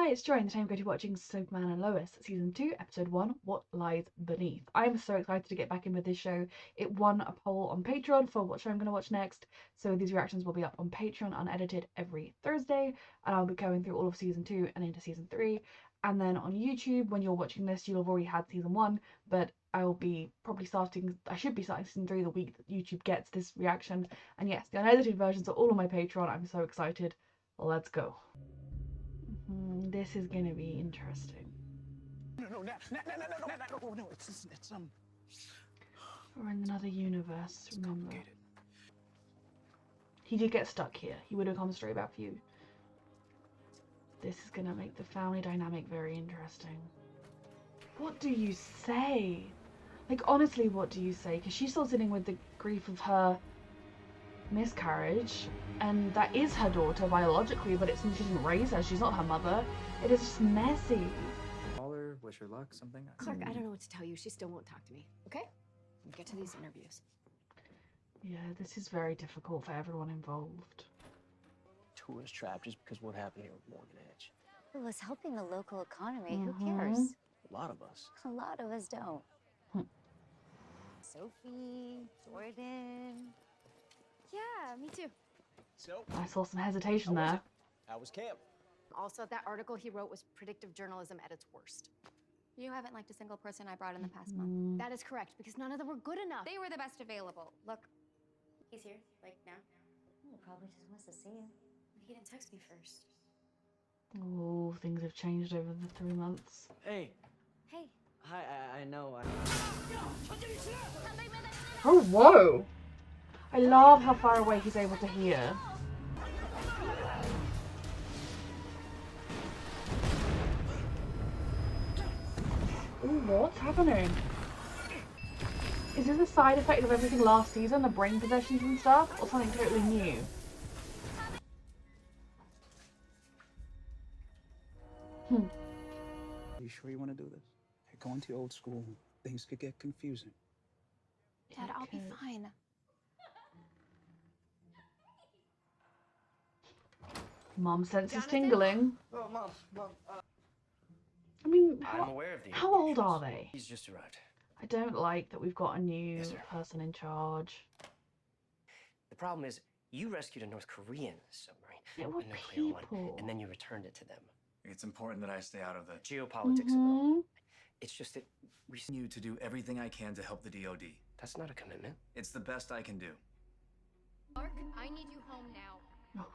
Hi, it's Joy, and today I'm going to be watching Superman and Lois, Season 2, Episode 1, What Lies Beneath. I'm so excited to get back in with this show. It won a poll on Patreon for what show I'm going to watch next, so these reactions will be up on Patreon unedited every Thursday, and I'll be going through all of Season 2 and into Season 3, and then on YouTube, when you're watching this, you'll have already had Season 1, but I should be starting Season 3 the week that YouTube gets this reaction, and yes, the unedited versions are all on my Patreon. I'm so excited. Let's go. This is gonna be interesting. No, it's We're in another universe, remember. He did get stuck here. He would have come straight back for you. This is gonna make the family dynamic very interesting. What do you say? Like, honestly, what do you say? Because she's still sitting with the grief of her miscarriage, and that is her daughter biologically, but it's she didn't raise her. She's not her mother. It is just messy. Call her, wish her luck, something. Clark, I don't know what to tell you. She still won't talk to me. Okay? We'll get to these interviews. Yeah, this is very difficult for everyone involved. tourist trap just because what happened here with Morgan Edge. It was helping the local economy. Who cares? A lot of us. A lot of us don't. Sophie, Jordan. Yeah, me too. So, I saw some hesitation there. how was camp? Also, that article he wrote was predictive journalism at its worst. You haven't liked a single person I brought in the past month. That is correct, because none of them were good enough. They were the best available. Look, he's here, like now. He probably just wants to see you. He didn't text me first. Oh, things have changed over the 3 months. Hey. Hey. Hi, I know. Oh, whoa! I love how far away he's able to hear. Ooh, what's happening? Is this a side effect of everything last season, the brain possessions and stuff, or something totally new? Are you sure you want to do this? Hey, going to the old school, things could get confusing. Dad, I'll be fine. Mom senses tingling. Oh, Mom. I mean, I'm aware of the how old are they? He's just arrived. I don't like that we've got a new Yes, sir. person in charge. The problem is, you rescued a North Korean submarine, It were a nuclear one, people. and then you returned it to them. It's important that I stay out of the Geopolitics of it all. It's just that we you to do everything I can to help the DoD. That's not a commitment. It's the best I can do. Clark, I need you home now.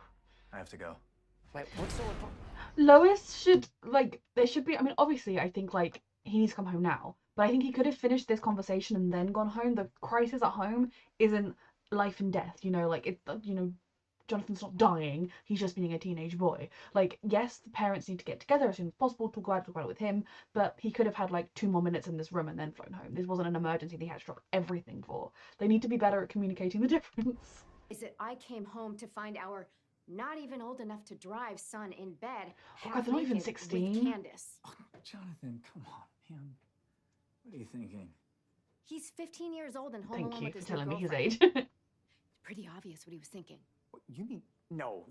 I have to go. Wait, what's so important? Lois should, like, there should be, I mean, obviously, I think, like, he needs to come home now. But I think he could have finished this conversation and then gone home. The crisis at home isn't life and death, you know, like, Jonathan's not dying, he's just being a teenage boy. Like, yes, the parents need to get together as soon as possible, talk about it with him, but he could have had, like, 2 more minutes in this room and then flown home. This wasn't an emergency that he had to drop everything for. They need to be better at communicating the difference. Is that I came home to find our not even old enough to drive son in bed. Oh God, they're not even half-naked 16. With Candace. Jonathan, come on, man. What are you thinking? He's 15 years old and home Thank alone you with for his telling me new his girlfriend. age. Pretty obvious what he was thinking. What, you mean? No.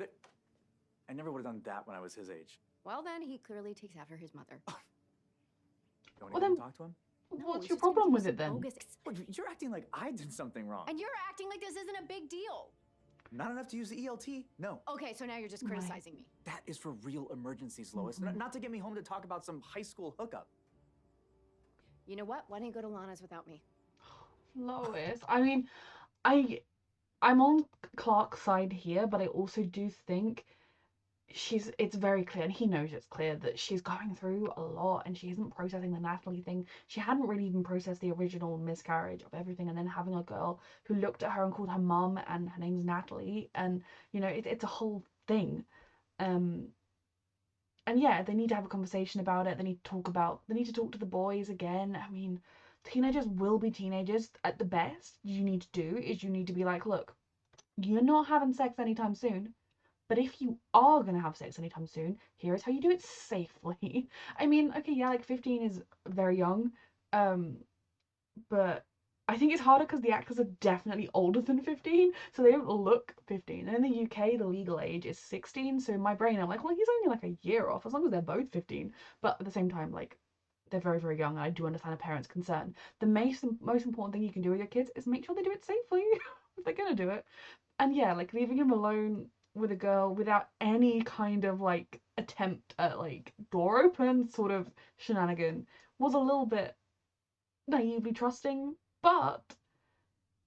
I never would have done that when I was his age. Well, then he clearly takes after his mother. Don't Well, even then- talk to him? No, What's he's your just gonna problem do with some it then? bogus- What, you're acting like I did something wrong. And you're acting like this isn't a big deal. Not enough to use the ELT? No. Okay, so now you're just Right. criticizing me. That is for real emergencies, Lois. Not to get me home to talk about some high school hookup. You know what? Why don't you go to Lana's without me? Lois, I mean, I'm on Clark's side here, but I also do think it's very clear, and he knows it's clear, that she's going through a lot and she isn't processing the Natalie thing. She hadn't really even processed the original miscarriage of everything, and then having a girl who looked at her and called her mum, and her name's Natalie, and you know, it's a whole thing. And yeah, they need to have a conversation about it. They need to talk to the boys again. I mean, teenagers will be teenagers at the best. You need to do is you need to be like, look, you're not having sex anytime soon. But if you are going to have sex anytime soon, here's how you do it safely. I mean, okay, yeah, like 15 is very young. But I think it's harder because the actors are definitely older than 15, so they don't look 15. And in the UK, the legal age is 16, so in my brain, I'm like, well, he's only like a year off, as long as they're both 15. But at the same time, like, they're very, very young, and I do understand a parent's concern. The most important thing you can do with your kids is make sure they do it safely, if they're gonna do it. And yeah, like, leaving him alone with a girl without any kind of, like, attempt at, like, door open sort of shenanigan was a little bit naively trusting, but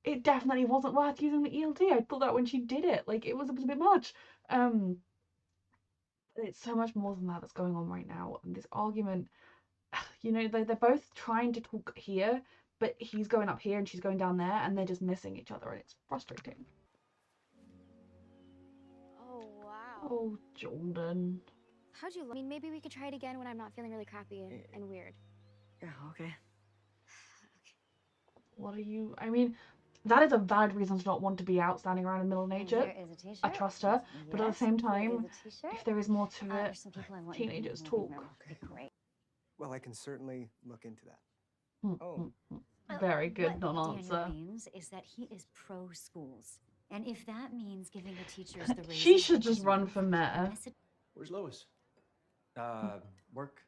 it definitely wasn't worth using the ELT. I thought that when she did it, like, it was a bit much. Um, it's so much more than that that's going on right now. And this argument, you know, they're both trying to talk here, but he's going up here and she's going down there, and they're just missing each other, and it's frustrating. Oh, wow. Oh, Jordan. How'd you look? I mean, maybe we could try it again when I'm not feeling really crappy and weird. Yeah, okay. What are you? I mean, that is a valid reason to not want to be out standing around in the middle of And nature. there is a t-shirt. I trust her, but at the same there time, is a t-shirt. if there is more to it, There's some people I want in the teenagers moving talk. room. It'd be great. Well, I can certainly look into that. Oh. Very good What non-answer. Daniel means is that he is pro schools, and if that means giving the teachers the raises She should they just run deserve, for mayor. Where's Lois? Work.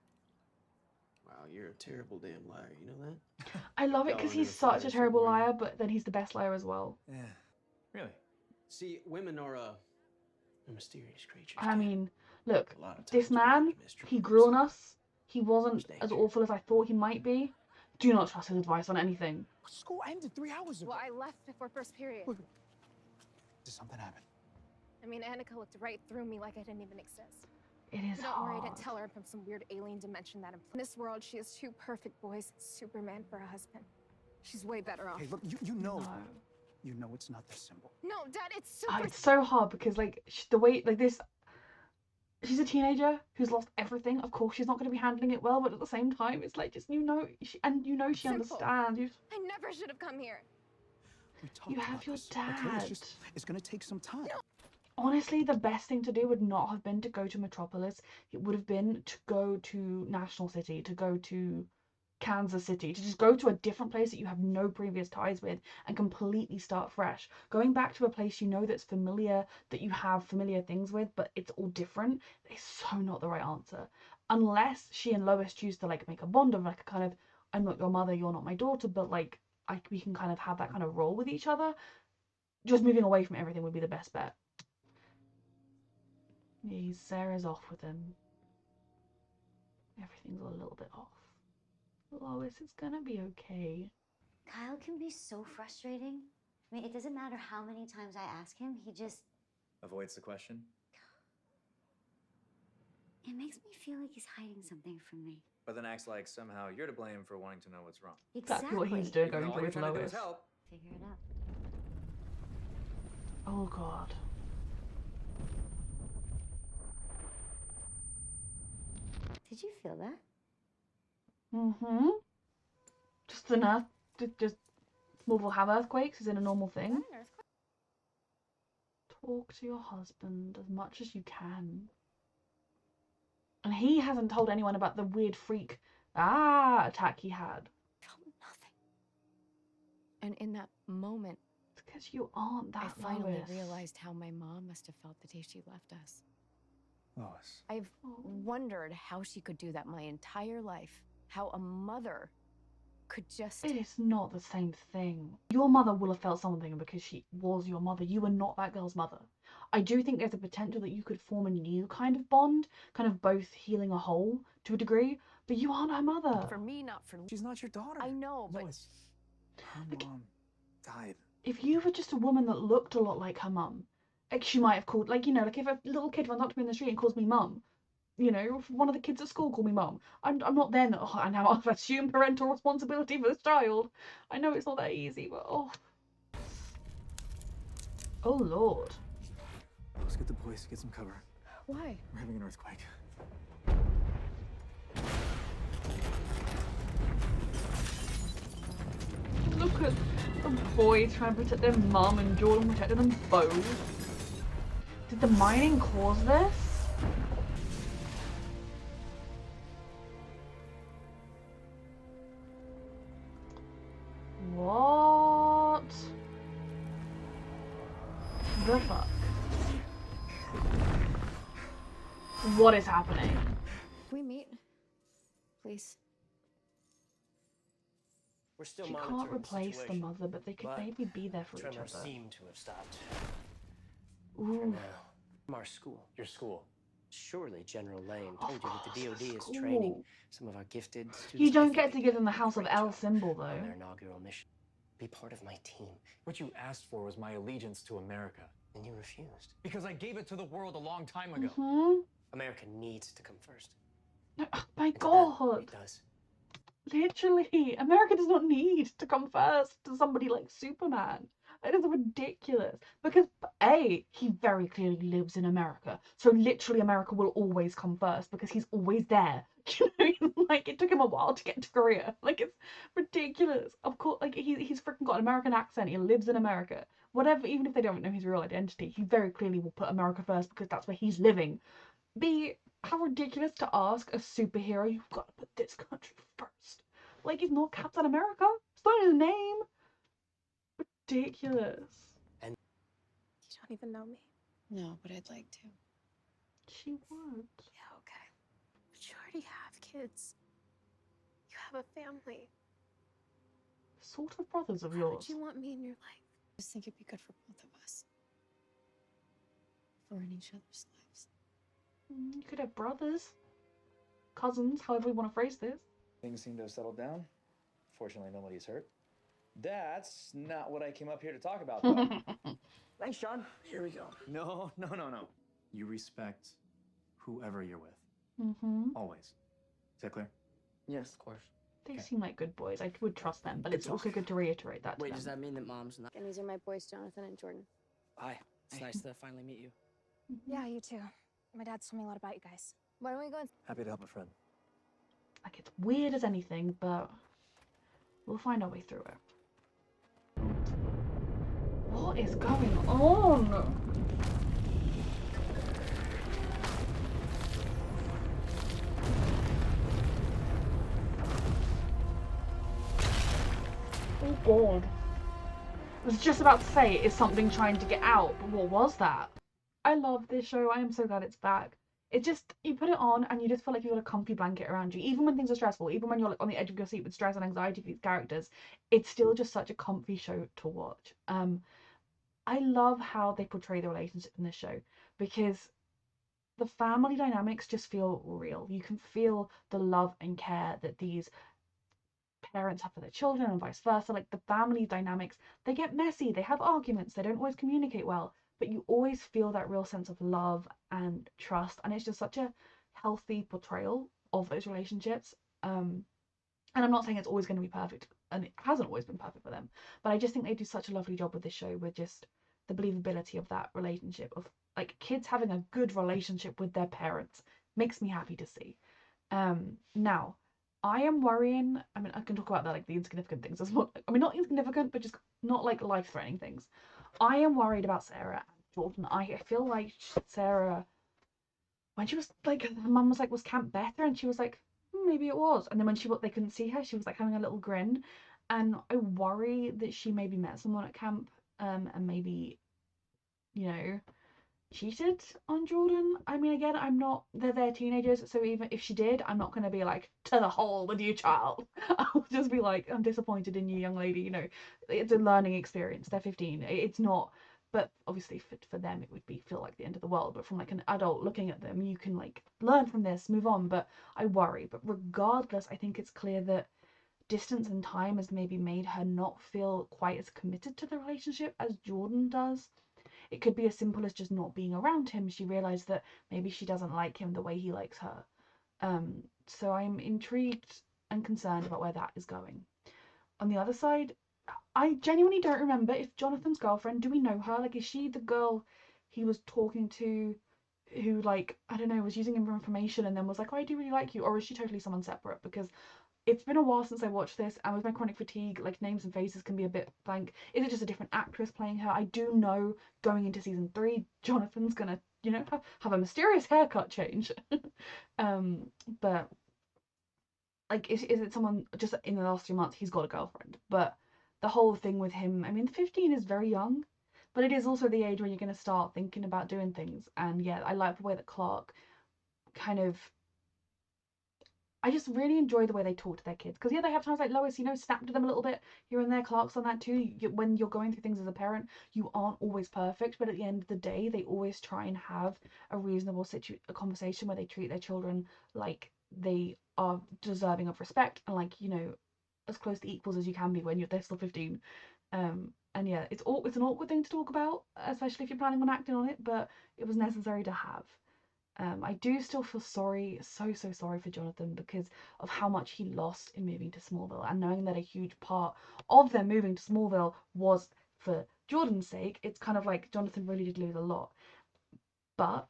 Wow, you're a terrible damn liar. You know that? I love it because Going he's into such a fires terrible for warning. liar, but then he's the best liar as well. Yeah. Really? See, women are mysterious creatures. I mean, look, A lot of this times we man, make mystery he grew on movies. us. He wasn't There's as danger. awful as I thought he might be. Do not trust his advice on anything. School ended 3 hours ago. Well, I left before first period. Look. Did something happen? I mean, Annika looked right through me like I didn't even exist. It is But don't worry, I hard. didn't tell her I'm from some weird alien dimension that in this world she has 2 perfect boys, Superman for a husband. She's way better off. Hey, look, you know. No. You know it's not this simple. No, Dad, it's Oh, super. it's so hard because, like, the way, like, this. She's a teenager who's lost everything. Of course, she's not going to be handling it well, but at the same time, it's like, just, you know, she Simple. understands. I never should have come here. We talked You have about your this, okay? dad. It's gonna take some time. Honestly, the best thing to do would not have been to go to Metropolis. It would have been to go to National City, to go to Kansas City, to just go to a different place that you have no previous ties with and completely start fresh. Going back to a place you know that's familiar, that you have familiar things with, but it's all different, is so not the right answer. Unless she and Lois choose to, like, make a bond of, like, a kind of, I'm not your mother, you're not my daughter, but, like, we can kind of have that kind of role with each other. Just moving away from everything would be the best bet. Yeah, Sarah's off with him. Everything's a little bit off. Lois, it's gonna be okay. Kyle can be so frustrating. I mean, it doesn't matter how many times I ask him, he just, Avoids the question. it makes me feel like he's hiding something from me. But then acts like somehow you're to blame for wanting to know what's wrong. Exactly what he's doing, Even going though all through you're with trying to do Lois. is help. Figure it out. Oh god. Did you feel that? Mm-hmm. Just an earth, just Smallville have earthquakes is in a normal thing. Talk to your husband as much as you can. And he hasn't told anyone about the weird freak attack he had. Felt nothing. And in that moment, It's because you aren't that I finally Lois. realized how my mom must have felt the day she left us. Lois. I've Oh. wondered how she could do that my entire life. How a mother could just. It is not the same thing. Your mother will have felt something because she was your mother. You were not that girl's mother. I do think there's a potential that you could form a new kind of bond, kind of both healing a whole to a degree, but you aren't her mother. For me, not for. She's not your daughter. I know, but Lois, her mom died. If you were just a woman that looked a lot like her mum, like she might have called, like, you know, like if a little kid runs up to me in the street and calls me mum, you know, if one of the kids at school call me mum, I'm not then, oh, and now I've assumed parental responsibility for this child. I know it's not that easy, but oh. Oh lord. Let's get the boys, get some cover. why? We're having an earthquake. Look at the boys trying to protect their mum and Jordan protecting them both. Did the mining cause this? What? the fuck? What is happening? Can we meet? Please. We're still She monitoring can't replace the situation, mother, but they could but maybe be there for each tremors other. seem to have stopped. For Ooh. now. From our school. Your school. Surely General Lane Of told you that the course, DoD the is training school. some of our gifted students. You don't I think get to they give did them the a House of great L job symbol, on though. their inaugural mission. Be part of my team. What you asked for was my allegiance to America. And you refused. Because I gave it to the world a long time ago. Mm-hmm. America needs to come first. No, oh my And to them, god. it does. Literally, America does not need to come first to somebody like Superman. It is ridiculous. Because A, he very clearly lives in America. So literally America will always come first because he's always there. You know, like it took him a while to get to Korea. Like it's ridiculous. Of course, like he's freaking got an American accent. He lives in America. Whatever, even if they don't know his real identity, he very clearly will put America first because that's where he's living. B, how ridiculous to ask a superhero, you've got to put this country first. Like, he's not Captain America. It's not his name. Ridiculous. You don't even know me. No, but I'd like to. She would. Yeah, okay. But you already have kids. You have a family. Sort of brothers of Why yours. would you want me in your life? I just think it'd be good for both of us. For in each other's lives. You could have brothers. Cousins, however we want to phrase this. Things seem to have settled down. Fortunately, nobody's hurt. That's not what I came up here to talk about, though. Thanks, Sean. Here we go. No. You respect whoever you're with. Mm-hmm. Always. Is that clear? Yes, of course. They Okay. seem like good boys. I would trust them, but Good it's also good to reiterate that to Wait, them. does that mean that Mom's not? And these are my boys, Jonathan and Jordan. Hi. It's nice to finally meet you. Yeah, you too. My dad told me a lot about you guys. Why don't we go and Happy to help a friend. Like, it's weird as anything, but we'll find our way through it. What is going on? Oh god. I was just about to say, is something trying to get out, but what was that? I love this show. I am so glad it's back. It just, you put it on and you just feel like you've got a comfy blanket around you. Even when things are stressful, even when you're like on the edge of your seat with stress and anxiety for these characters, it's still just such a comfy show to watch. I love how they portray the relationship in this show because the family dynamics just feel real. You can feel the love and care that these parents have for their children and vice versa. Like the family dynamics, they get messy, they have arguments, they don't always communicate well, but you always feel that real sense of love and trust, and it's just such a healthy portrayal of those relationships. And I'm not saying it's always going to be perfect, and it hasn't always been perfect for them, but I just think they do such a lovely job with this show with just the believability of that relationship, of like kids having a good relationship with their parents makes me happy to see. Now I am worrying, I mean, I can talk about that, like the insignificant things as well. I mean, not insignificant, but just not like life-threatening things. I am worried about Sarah and Jordan. I feel like Sarah, when she was like, her mum was like, was camp better? And she was like, maybe it was. And then when they couldn't see her, she was like having a little grin. And I worry that she maybe met someone at camp, and maybe, you know, cheated on Jordan. I mean, again, they're teenagers, so even if she did, I'm not going to be like, to the hole with you, child. I'll just be like, I'm disappointed in you, young lady. You know, it's a learning experience. They're 15. It's not, but obviously for them, it would feel like the end of the world. But from like an adult looking at them, you can like learn from this, move on. But I worry. But regardless, I think it's clear that distance and time has maybe made her not feel quite as committed to the relationship as Jordan does. It could be as simple as just not being around him. She realized that maybe she doesn't like him the way he likes her. So I'm intrigued and concerned about where that is going. On the other side, I genuinely don't remember if Jonathan's girlfriend, do we know her? Like, is she the girl he was talking to who, like, I don't know, was using him for information and then was like, oh, I do really like you? Or is she totally someone separate? Because it's been a while since I watched this, and with my chronic fatigue, like, names and faces can be a bit blank. Is it just a different actress playing her? I do know going into season 3, Jonathan's gonna, you know, have a mysterious haircut change. But like, is it someone just in the last 3 months he's got a girlfriend? But the whole thing with him, I mean, 15 is very young, but it is also the age where you're going to start thinking about doing things. And yeah, I like the way that Clark kind of, I just really enjoy the way they talk to their kids. Because yeah, they have times like Lois, snap to them a little bit here and there. Clark's on that too. When you're going through things as a parent, you aren't always perfect, but at the end of the day, they always try and have a reasonable a conversation where they treat their children like they are deserving of respect and like, as close to equals as you can be when they're still 15. And yeah, it's an awkward thing to talk about, especially if you're planning on acting on it, but it was necessary to have. I do still feel sorry, so sorry for Jonathan because of how much he lost in moving to Smallville, and knowing that a huge part of them moving to Smallville was for Jordan's sake. It's kind of like Jonathan really did lose a lot, but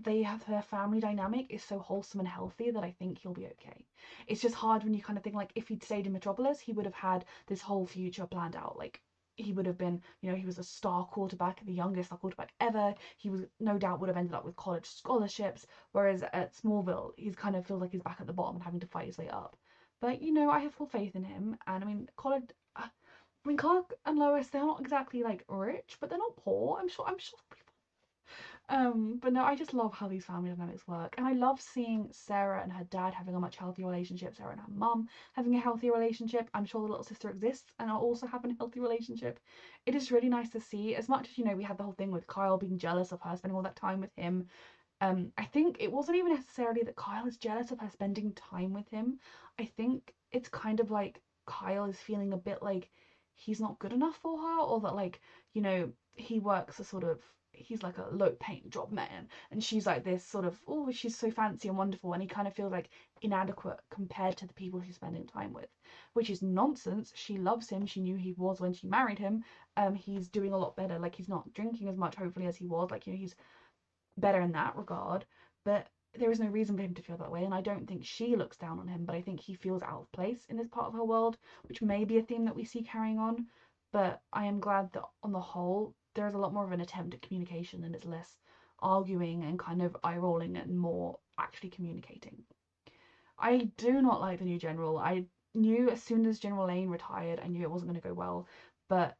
their family dynamic is so wholesome and healthy that I think he'll be okay. It's just hard when you kind of think like if he'd stayed in Metropolis, he would have had this whole future planned out. Like he would have been, he was a star quarterback, the youngest star quarterback ever. He was no doubt would have ended up with college scholarships. Whereas at Smallville, he's kind of feels like he's back at the bottom and having to fight his way up. But I have full faith in him. And I mean, Clark and Lois, they're not exactly like rich, but they're not poor. I'm sure but no, I just love how these family dynamics work. And I love seeing Sarah and her dad having a much healthier relationship, Sarah and her mum having a healthier relationship. I'm sure the little sister exists and are also having a healthy relationship. It is really nice to see, as much as, we had the whole thing with Kyle being jealous of her spending all that time with him. I think it wasn't even necessarily that Kyle is jealous of her spending time with him. I think it's kind of like Kyle is feeling a bit like he's not good enough for her, or that like, he works a sort of, he's like a low paying job man, and she's like this sort of, oh, she's so fancy and wonderful, and he kind of feels like inadequate compared to the people she's spending time with, which is nonsense. She loves him. She knew he was when she married him. He's doing a lot better. Like he's not drinking as much, hopefully, as he was. Like, he's better in that regard, but there is no reason for him to feel that way, and I don't think she looks down on him, but I think he feels out of place in this part of her world, which may be a theme that we see carrying on. But I am glad that on the whole there's a lot more of an attempt at communication, and it's less arguing and kind of eye-rolling and more actually communicating. I do not like the new general. I knew as soon as General Lane retired, I knew it wasn't going to go well, but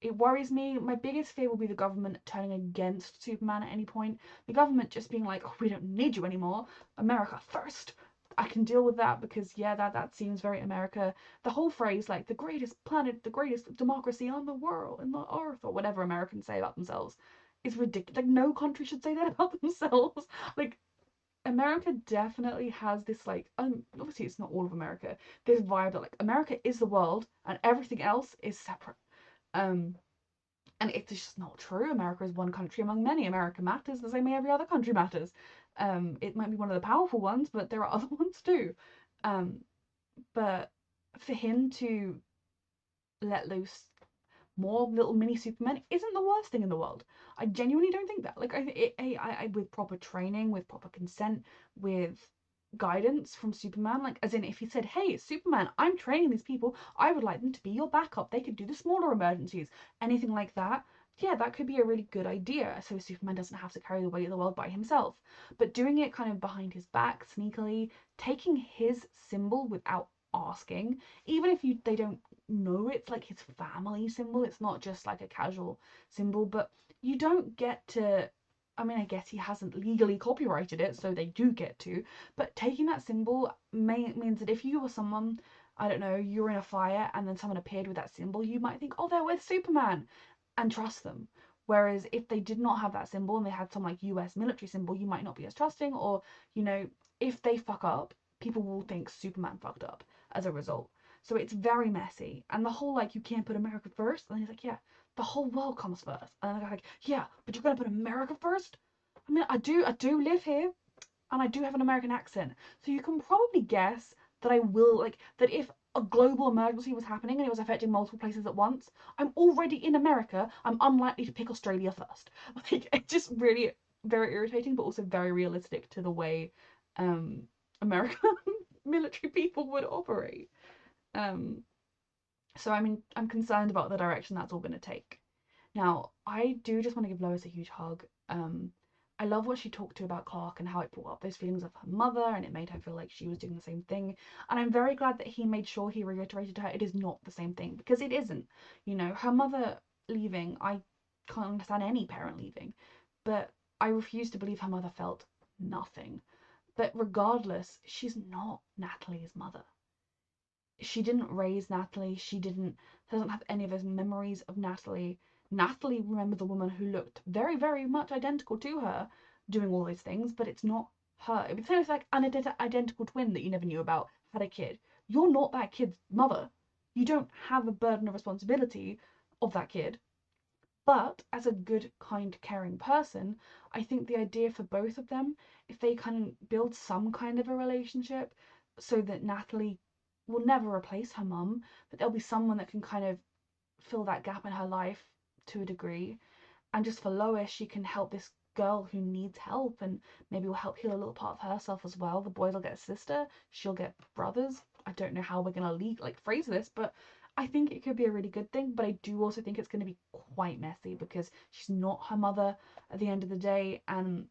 it worries me. My biggest fear will be the government turning against Superman at any point. The government just being like, oh, we don't need you anymore. America first. I can deal with that because, yeah, that seems very America. The whole phrase, like, the greatest planet, the greatest democracy on the world, in the earth, or whatever Americans say about themselves, is ridiculous. Like, no country should say that about themselves. Like, America definitely has this, like, obviously it's not all of America, this vibe that, like, America is the world and everything else is separate. And it's just not true. America is one country among many. America matters the same way every other country matters. It might be one of the powerful ones, but there are other ones too. But for him to let loose more little mini Supermen isn't the worst thing in the world. I genuinely don't think that. Like, I with proper training, with proper consent, with guidance from Superman, like, as in, if he said, hey, Superman, I'm training these people, I would like them to be your backup, they could do the smaller emergencies, anything like that, yeah, that could be a really good idea, so Superman doesn't have to carry the weight of the world by himself. But doing it kind of behind his back, sneakily, taking his symbol without asking, even if they don't know it's like his family symbol, it's not just like a casual symbol, but you don't get to, I mean, I guess he hasn't legally copyrighted it, so they do get to, but taking that symbol means that if you were someone, I don't know, you were in a fire and then someone appeared with that symbol, you might think, oh, they're with Superman, and trust them. Whereas if they did not have that symbol and they had some like US military symbol, you might not be as trusting, or, if they fuck up, people will think Superman fucked up as a result. So it's very messy. And the whole, like, you can't put America first, and he's like, yeah, the whole world comes first. And they're like, yeah, but you're gonna put America first? I mean, I do live here, and I do have an American accent, so you can probably guess that I will, like, that if a global emergency was happening and it was affecting multiple places at once, I'm already in America, I'm unlikely to pick Australia first. Like, it's just really very irritating, but also very realistic to the way American military people would operate. So I mean, I'm concerned about the direction that's all going to take. Now, I do just want to give Lois a huge hug. I love what she talked to about Clark and how it brought up those feelings of her mother, and it made her feel like she was doing the same thing. And I'm very glad that he made sure he reiterated to her it is not the same thing, because it isn't. Her mother leaving. I can't understand any parent leaving. But I refuse to believe her mother felt nothing. But regardless, she's not Natalie's mother. She didn't raise Natalie. She doesn't have any of those memories of Natalie. Natalie remembers a woman who looked very, very much identical to her doing all those things, but it's not her. It would be like an identical twin that you never knew about had a kid. You're not that kid's mother. You don't have a burden of responsibility of that kid. But as a good, kind, caring person, I think the idea for both of them, if they can build some kind of a relationship so that Natalie will never replace her mum, but there'll be someone that can kind of fill that gap in her life to a degree. And just for Lois, she can help this girl who needs help and maybe will help heal a little part of herself as well. The boys will get a sister, she'll get brothers. I don't know how we're gonna phrase this, but I think it could be a really good thing. But I do also think it's gonna be quite messy because she's not her mother at the end of the day. And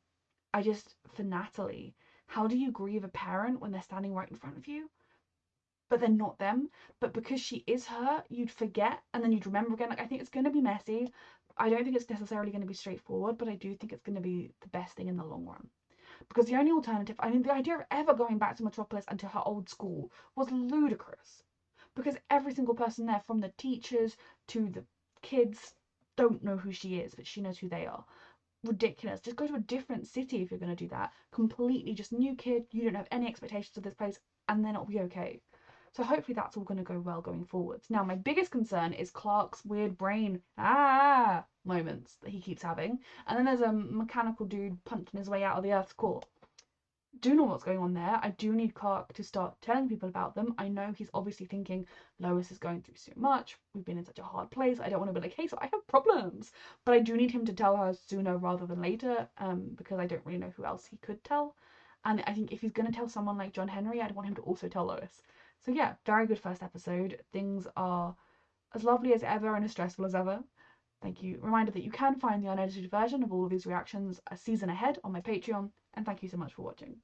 for Natalie, how do you grieve a parent when they're standing right in front of you? But they're not them. But because she is her, you'd forget and then you'd remember again. Like, I think it's going to be messy. I don't think it's necessarily going to be straightforward, but I do think it's going to be the best thing in the long run. Because the only alternative, I mean, the idea of ever going back to Metropolis and to her old school was ludicrous. Because every single person there, from the teachers to the kids, don't know who she is, but she knows who they are. Ridiculous. Just go to a different city if you're going to do that. Completely just new kid, you don't have any expectations of this place, and then it'll be okay. So hopefully that's all going to go well going forwards. Now, my biggest concern is Clark's weird brain moments that he keeps having. And then there's a mechanical dude punching his way out of the Earth's core. Do know what's going on there. I do need Clark to start telling people about them. I know he's obviously thinking Lois is going through so much. We've been in such a hard place. I don't want to be like, hey, so I have problems. But I do need him to tell her sooner rather than later, because I don't really know who else he could tell. And I think if he's going to tell someone like John Henry, I'd want him to also tell Lois. So yeah, very good first episode. Things are as lovely as ever and as stressful as ever. Thank you. Reminder that you can find the unedited version of all of these reactions a season ahead on my Patreon. And thank you so much for watching.